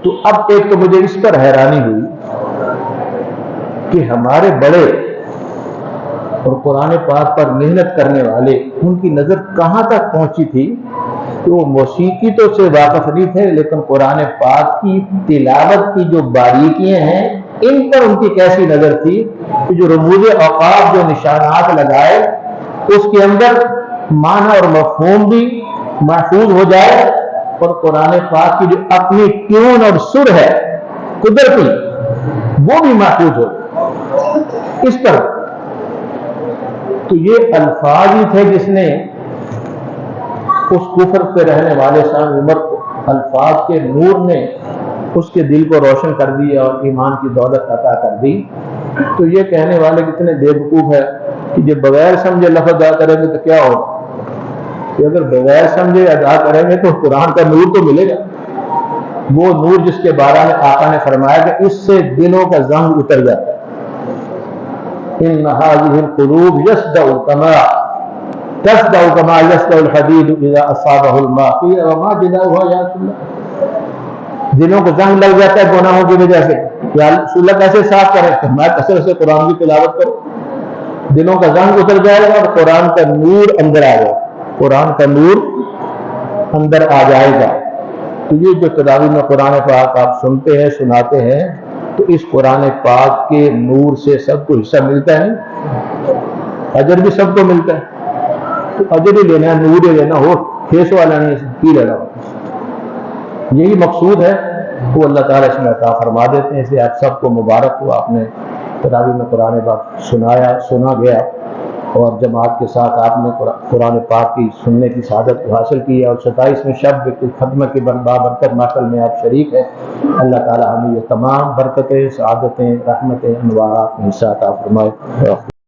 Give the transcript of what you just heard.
تو اب ایک تو مجھے اس پر حیرانی ہوئی کہ ہمارے بڑے اور قرآن پاک پر محنت کرنے والے، ان کی نظر کہاں تک پہنچی تھی کہ وہ موسیقی تو سے واقف نہیں تھے، لیکن قرآن پاک کی تلاوت کی جو باریکیاں ہیں ان پر ان کی کیسی نظر تھی کہ جو رموز اوقاف، جو نشانات لگائے، اس کے اندر معنی اور مفہوم بھی محفوظ ہو جائے اور قرآن پاک کی جو اپنی ٹیون اور سر ہے قدرتی، وہ بھی محفوظ ہو جائے اس طرح۔ تو یہ الفاظ ہی تھے جس نے اس کفر پہ رہنے والے صاحب عمر کو، الفاظ کے نور نے اس کے دل کو روشن کر دیا اور ایمان کی دولت عطا کر دی۔ تو یہ کہنے والے کتنے بے وقوف ہے کہ جب بغیر سمجھے لفظ ادا کریں گے تو کیا ہوگا؟ کہ اگر بغیر سمجھے ادا کریں گے تو قرآن کا نور تو ملے گا، وہ نور جس کے بارے میں آقا نے فرمایا کہ اس سے دلوں کا زنگ اتر جاتا ہے۔ ان هذه القلوب يصدع كما تصدع كما يصدع الحديد اذا اصابه الماء وما جزاؤها يا رسول اللہ۔ دلوں کو زنگ لگ جاتا ہے گناہوں کی وجہ سے، یا رسول اللہ کیسے صاف کرے؟ میں کثرت سے قرآن کی تلاوت کرو، دلوں کا زنگ اتر جائے گا اور قرآن کا نور اندر آ جائے گا، قرآن کا نور اندر آ جائے گا۔ تو یہ جو تلاوت میں قرآن پاک آپ سنتے ہیں، سناتے ہیں، تو اس قرآن پاک کے نور سے سب کو حصہ ملتا ہے، اجر بھی سب کو ملتا ہے۔ تو اجر ہی لینا ہے، نور ہی لینا ہو، کیس والا نہیں کی لینا ہو، یہی مقصود ہے، وہ اللہ تعالیٰ اس میں عطا فرما دیتے ہیں۔ اس لیے آپ سب کو مبارک ہو، آپ نے تراویح میں قرآن پاک سنا گیا اور جماعت کے ساتھ آپ نے قرآن پاک کی سننے کی سعادت کو حاصل کی ہے، اور 27ویں شب کی خدمت کی بابرکت محفل میں آپ شریک ہیں۔ اللہ تعالیٰ ہمیں یہ تمام برکتیں، سعادتیں، رحمتیں، انوارات میں حصہ عطا فرمائے۔